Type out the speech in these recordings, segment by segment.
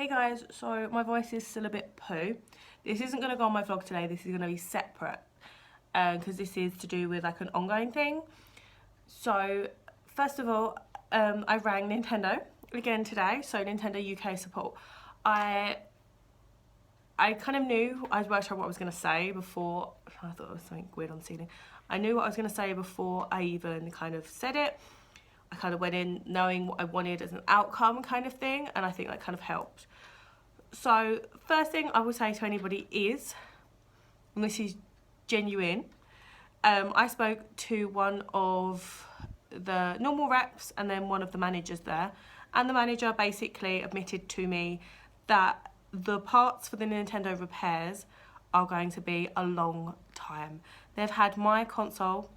Hey guys, so my voice is still a bit poo. This isn't going to go on my vlog today, this is going to be separate because this is to do with like an ongoing thing. So first of all, I rang Nintendo again today, so Nintendo UK support. I kind of knew, I worked out what I was going to say before. I thought it was something weird on the ceiling. I knew what I was going to say before I even kind of said it. I kind of went in knowing what I wanted as an outcome kind of thing, and I think that kind of helped. So first thing I will say to anybody is, and this is genuine, I spoke to one of the normal reps and then one of the managers there, and the manager basically admitted to me that the parts for the Nintendo repairs are going to be a long time. They've had my console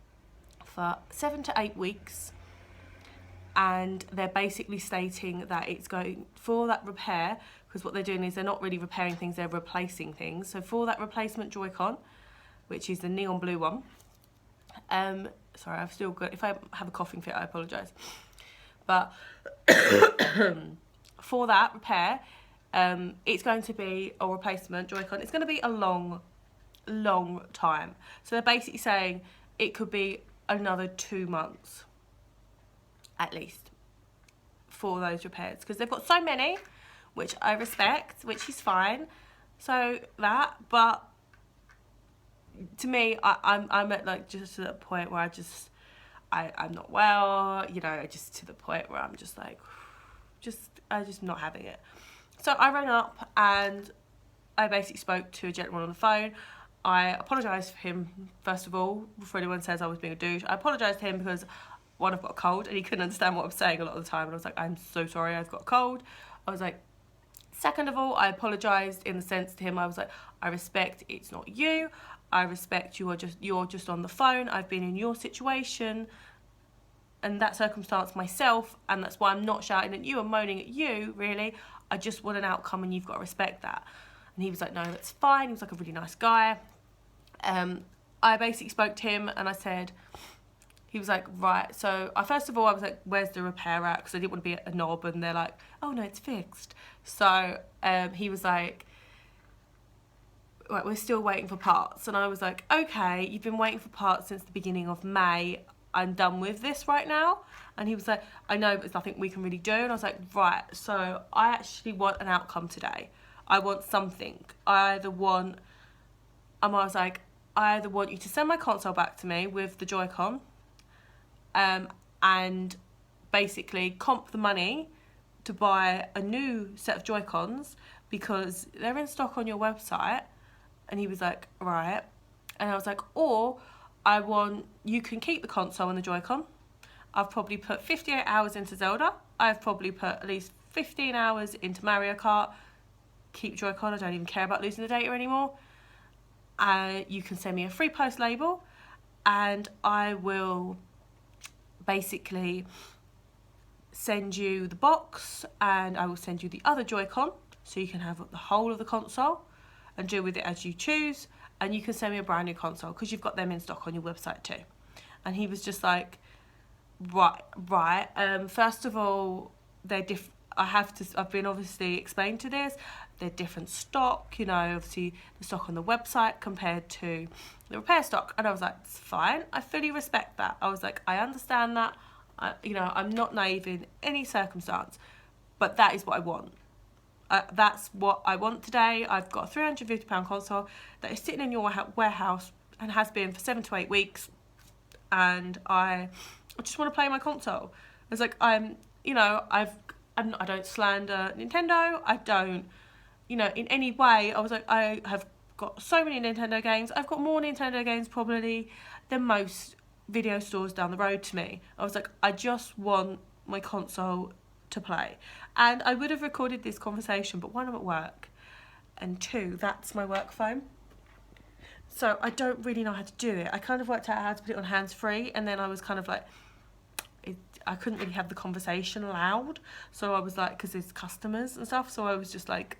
for 7 to 8 weeks, and they're basically stating that it's going for that repair, because what they're doing is they're not really repairing things, they're replacing things. So for that replacement Joy-Con, which is the neon blue one, sorry, I've still got, if I have a coughing fit, I apologise. But for that repair, it's going to be a replacement Joy-Con. It's going to be a long time. So they're basically saying it could be another 2 months at least for those repairs, because they've got so many, which I respect, which is fine. So that, but to me, I'm at like just to the point where I'm not well, you know, just to the point where I'm just like, I'm just not having it. So I rang up and I basically spoke to a gentleman on the phone. I apologised for him, first of all, before anyone says I was being a douche. I apologised to him because, one, I've got a cold and he couldn't understand what I'm saying a lot of the time. And I was like, I'm so sorry, I've got a cold. I was like, second of all, I apologised in the sense to him, I was like, I respect it's not you. I respect you're just on the phone. I've been in your situation and that circumstance myself, and that's why I'm not shouting at you and moaning at you, really. I just want an outcome and you've got to respect that. And he was like, no, that's fine. He was like a really nice guy. I basically spoke to him and I said, he was like, right, so first of all, I was like, where's the repair at? Because I didn't want to be a knob, and they're like, oh no, it's fixed. So he was like, right, we're still waiting for parts. And I was like, okay, you've been waiting for parts since the beginning of May. I'm done with this right now. And he was like, I know, but there's nothing we can really do. And I was like, right, so I actually want an outcome today. I want something. I either want you to send my console back to me with the Joy-Con, and basically comp the money to buy a new set of Joy-Cons because they're in stock on your website. And he was like, right. And I was like, or you can keep the console and the Joy-Con. I've probably put 58 hours into Zelda. I've probably put at least 15 hours into Mario Kart. Keep Joy-Con, I don't even care about losing the data anymore. You can send me a free post label and I will basically send you the box, and I will send you the other Joy-Con so you can have the whole of the console and do with it as you choose, and you can send me a brand new console because you've got them in stock on your website too. And he was just like, right, first of all, they're different. I've been obviously explained to this, they're different stock, you know, obviously the stock on the website compared to the repair stock. And I was like, it's fine, I fully respect that. I was like, I understand that, you know, I'm not naive in any circumstance, but that is what I want. That's what I want today. I've got a £350 console that is sitting in your warehouse and has been for 7 to 8 weeks, and I just want to play my console. I was like, I don't slander Nintendo. I don't, you know, in any way. I was like, I have got so many Nintendo games. I've got more Nintendo games probably than most video stores down the road to me. I was like, I just want my console to play. And I would have recorded this conversation, but one, I'm at work, and two, that's my work phone. So I don't really know how to do it. I kind of worked out how to put it on hands-free, and then I was kind of like, I couldn't really have the conversation loud. So I was like, because there's customers and stuff, so I was just like,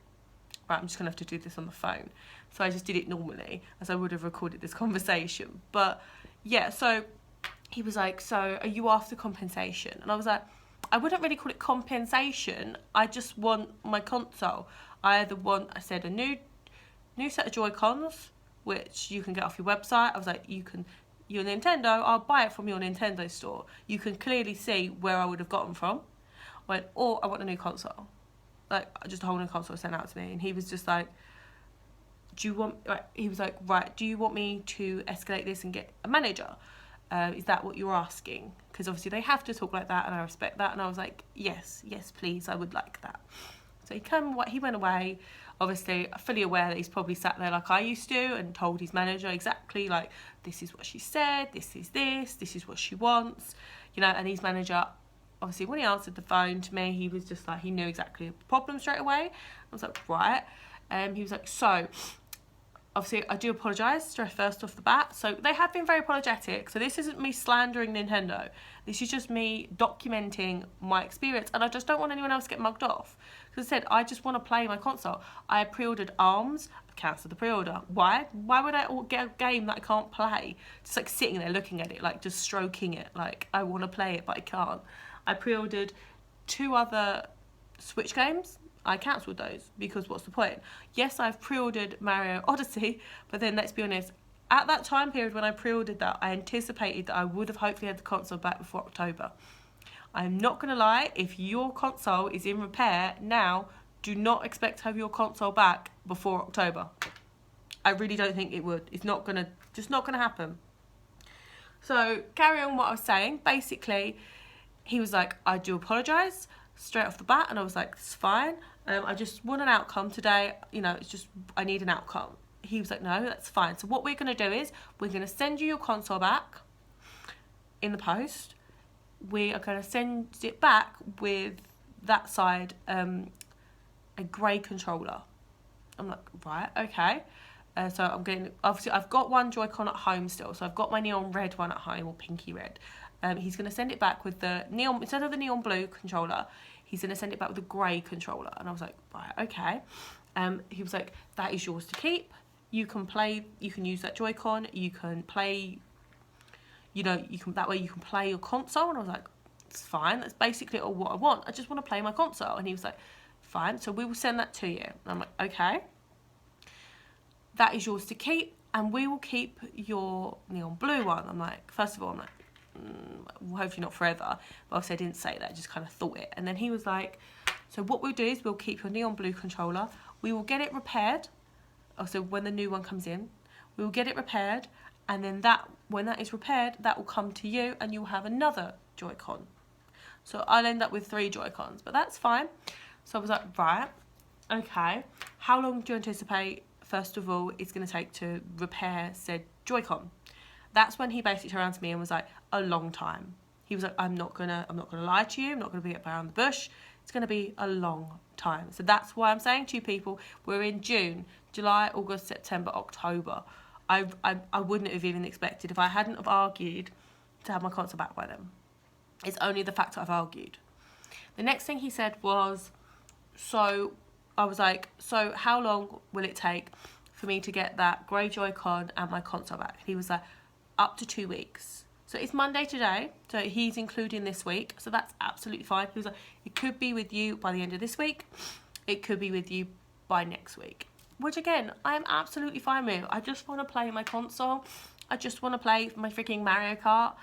right, I'm just going to have to do this on the phone. So I just did it normally, as I would have recorded this conversation. But yeah, so he was like, so are you after compensation? And I was like, I wouldn't really call it compensation. I just want my console. I either want, I said, a new set of Joy-Cons, which you can get off your website. I was like, your Nintendo, I'll buy it from your Nintendo store. You can clearly see where I would have gotten from. I went, or I want a new console. Like, just a whole new console sent out to me. And he was just like, he was like, right, do you want me to escalate this and get a manager? Is that what you're asking? Because obviously they have to talk like that, and I respect that. And I was like, yes, please, I would like that. So he went away, obviously fully aware that he's probably sat there like I used to and told his manager exactly, like, this is what she said, this is what she wants, and his manager, obviously when he answered the phone to me, he was just like, he knew exactly the problem straight away. I was like, right. He was like, so obviously I do apologise first off the bat. So they have been very apologetic. So this isn't me slandering Nintendo. This is just me documenting my experience. And I just don't want anyone else to get mugged off. Because I said, I just want to play my console. I pre-ordered ARMS. I've cancelled the pre-order. Why? Why would I get a game that I can't play? Just like sitting there looking at it, like just stroking it. Like I want to play it, but I can't. I pre-ordered 2 other Switch games. I cancelled those because what's the point? Yes, I've pre-ordered Mario Odyssey, but then let's be honest, at that time period when I pre-ordered that, I anticipated that I would have hopefully had the console back before October. I'm not going to lie, if your console is in repair now, do not expect to have your console back before October. I really don't think it would. It's not going to happen. So, carry on what I was saying. Basically, he was like, I do apologise straight off the bat, and I was like, it's fine. I just want an outcome today. It's just, I need an outcome. He was like, no, that's fine. So what we're going to do is we're going to send you your console back in the post. We are going to send it back with that side, a grey controller. I'm like, right, okay. So I'm getting, obviously I've got one Joy-Con at home still. So I've got my neon red one at home, or pinky red. He's going to send it back with the neon, instead of the neon blue controller, he's going to send it back with a grey controller. And I was like, right, okay. He was like, that is yours to keep. You can play, you can use that Joy-Con, you can play, that way you can play your console. And I was like, it's fine. That's basically all what I want. I just want to play my console. And he was like, fine. So we will send that to you. And I'm like, okay. That is yours to keep. And we will keep your neon blue one. I'm like, first of all, I'm like, hopefully not forever, but obviously I didn't say that, I just kind of thought it. And then he was like, so what we'll do is we'll keep your neon blue controller, we will get it repaired, so when the new one comes in, we will get it repaired, and then when that is repaired, that will come to you and you'll have another Joy-Con. So I'll end up with 3 Joy-Cons, but that's fine. So I was like, right, okay, how long do you anticipate, first of all, it's going to take to repair said Joy-Con? That's when he basically turned around to me and was like, a long time. He was like, I'm not gonna lie to you. I'm not gonna be around the bush. It's gonna be a long time. So that's why I'm saying to you people, we're in June, July, August, September, October. I wouldn't have even expected, if I hadn't have argued, to have my console back by then. It's only the fact that I've argued. The next thing he said was, so I was like, so how long will it take for me to get that grey Joy-Con and my console back? He was like, up to 2 weeks. So it's Monday today, so he's including this week, so that's absolutely fine. He was like, it could be with you by the end of this week, it could be with you by next week, which again, I am absolutely fine with. I just want to play my console. I just want to play my freaking Mario Kart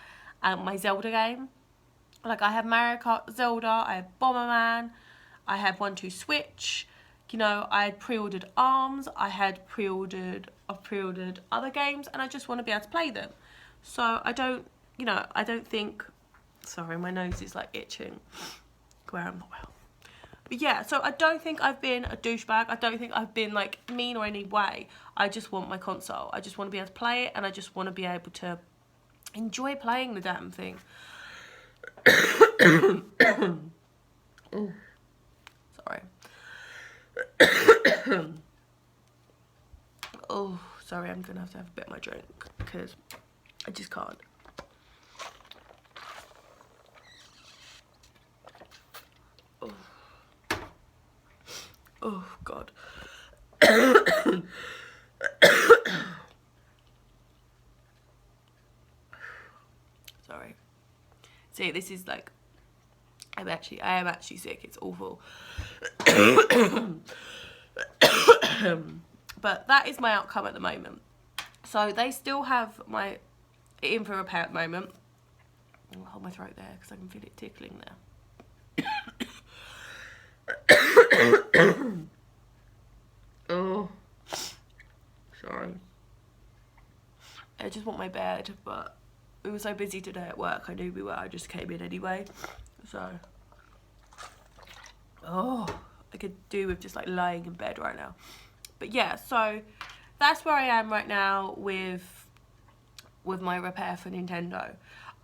and my Zelda game. Like, I have Mario Kart, Zelda, I have Bomberman, I have 1-2 Switch, I had pre-ordered ARMS, I've pre-ordered other games, and I just want to be able to play them. So I don't think, sorry, my nose is like itching, where I'm not well. But yeah, so I don't think I've been a douchebag. I don't think I've been like mean or any way. I just want my console. I just want to be able to play it, and I just want to be able to enjoy playing the damn thing. Oh, sorry. Oh, sorry, I'm gonna have to have a bit of my drink because I just can't. Oh, oh God. Sorry. See, this is like, I am actually sick. It's awful. But that is my outcome at the moment. So they still have my in for repair at the moment. I'll hold my throat there because I can feel it tickling there. Oh, sorry. I just want my bed, but we were so busy today at work. I knew we were. I just came in anyway. So, oh, I could do with just like lying in bed right now. But yeah, so that's where I am right now with my repair for Nintendo.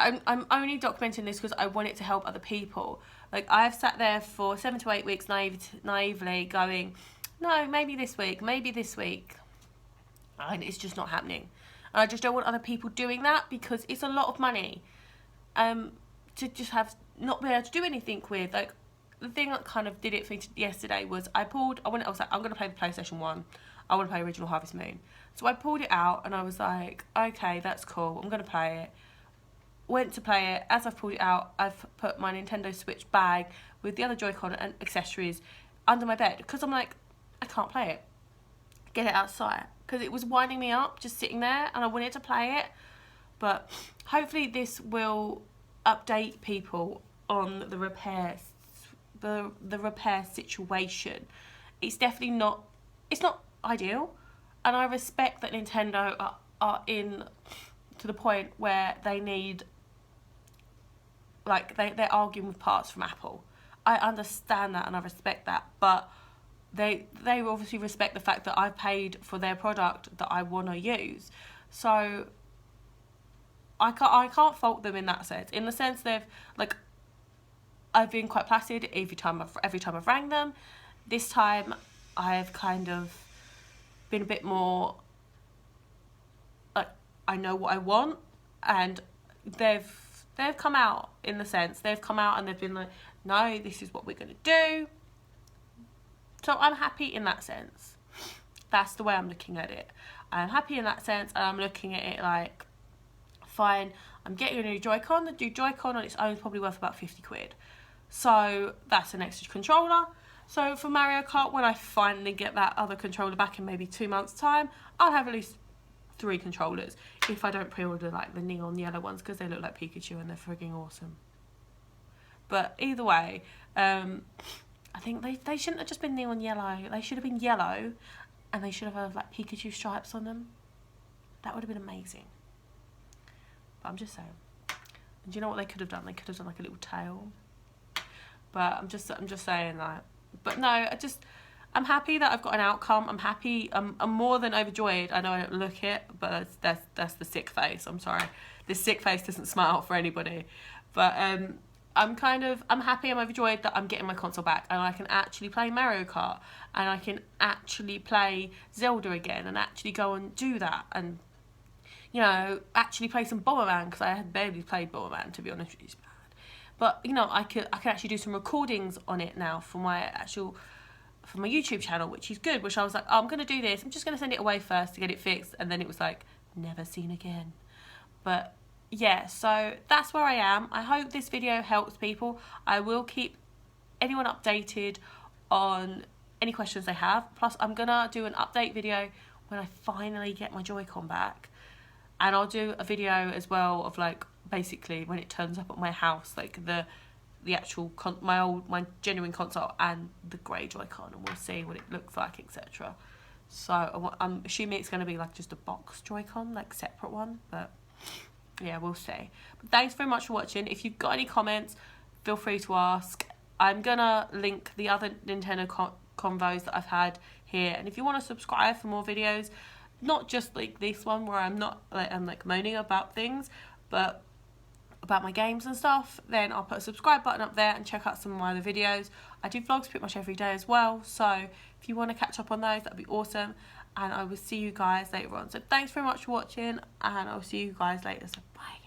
I'm only documenting this because I want it to help other people. Like, I've sat there for 7 to 8 weeks naively going, no, maybe this week, and it's just not happening. And I just don't want other people doing that because it's a lot of money to just have not be able to do anything with. Like, the thing that kind of did it for me yesterday was I was like, I'm going to play the PlayStation 1. I want to play Original Harvest Moon. So I pulled it out and I was like, okay, that's cool. I'm going to play it. Went to play it. As I've pulled it out, I've put my Nintendo Switch bag with the other Joy-Con and accessories under my bed because I'm like, I can't play it. Get it outside. Because it was winding me up just sitting there and I wanted to play it. But hopefully this will update people on the repair situation. It's definitely not, it's not ideal, and I respect that Nintendo are in to the point where they need, like, they're arguing with parts from Apple. I understand that and I respect that, but they obviously respect the fact that I've paid for their product that I want to use. So I can't fault them in that sense. In the sense they've, like, I've been quite placid every time I've rang them. This time I've kind of been a bit more like, I know what I want, and they've come out in the sense they've come out and they've been like, no, this is what we're going to do. So I'm happy in that sense. That's the way I'm looking at it. I'm happy in that sense, and I'm looking at it like, fine, I'm getting a new Joy-Con. The new Joy-Con on its own is probably worth about 50 quid. So that's an extra controller. So for Mario Kart, when I finally get that other controller back in maybe 2 months' time, I'll have at least 3 controllers. If I don't pre-order like the neon yellow ones, because they look like Pikachu and they're frigging awesome. But either way, I think they shouldn't have just been neon yellow. They should have been yellow, and they should have had like Pikachu stripes on them. That would have been amazing. But I'm just saying. And do you know what they could have done? They could have done like a little tail. But I'm just saying that. But no, I'm happy that I've got an outcome. I'm happy. I'm more than overjoyed. I know I don't look it, but that's the sick face. I'm sorry. This sick face doesn't smile for anybody. But I'm happy. I'm overjoyed that I'm getting my console back and I can actually play Mario Kart and I can actually play Zelda again and actually go and do that and, you know, actually play some Bomberman, because I had barely played Bomberman, to be honest with you. It's bad. But, you know, I can actually do some recordings on it now for my YouTube channel, which is good, which I was like, oh, I'm going to do this. I'm just going to send it away first to get it fixed. And then it was like, never seen again. But yeah, so that's where I am. I hope this video helps people. I will keep anyone updated on any questions they have. Plus, I'm going to do an update video when I finally get my Joy-Con back. And I'll do a video as well of, like, basically when it turns up at my house, like the actual my genuine console and the grey Joy-Con, and we'll see what it looks like, etc. So I'm assuming it's going to be like just a box Joy-Con, like separate one, but yeah, we'll see. But thanks very much for watching. If you've got any comments, feel free to ask. I'm gonna link the other Nintendo convos that I've had here, and if you want to subscribe for more videos, not just like this one where I'm moaning about things, but about my games and stuff, then I'll put a subscribe button up there and check out some of my other videos. I do vlogs pretty much every day as well, so if you want to catch up on those, that'd be awesome, and I will see you guys later on. So thanks very much for watching, and I'll see you guys later. So bye.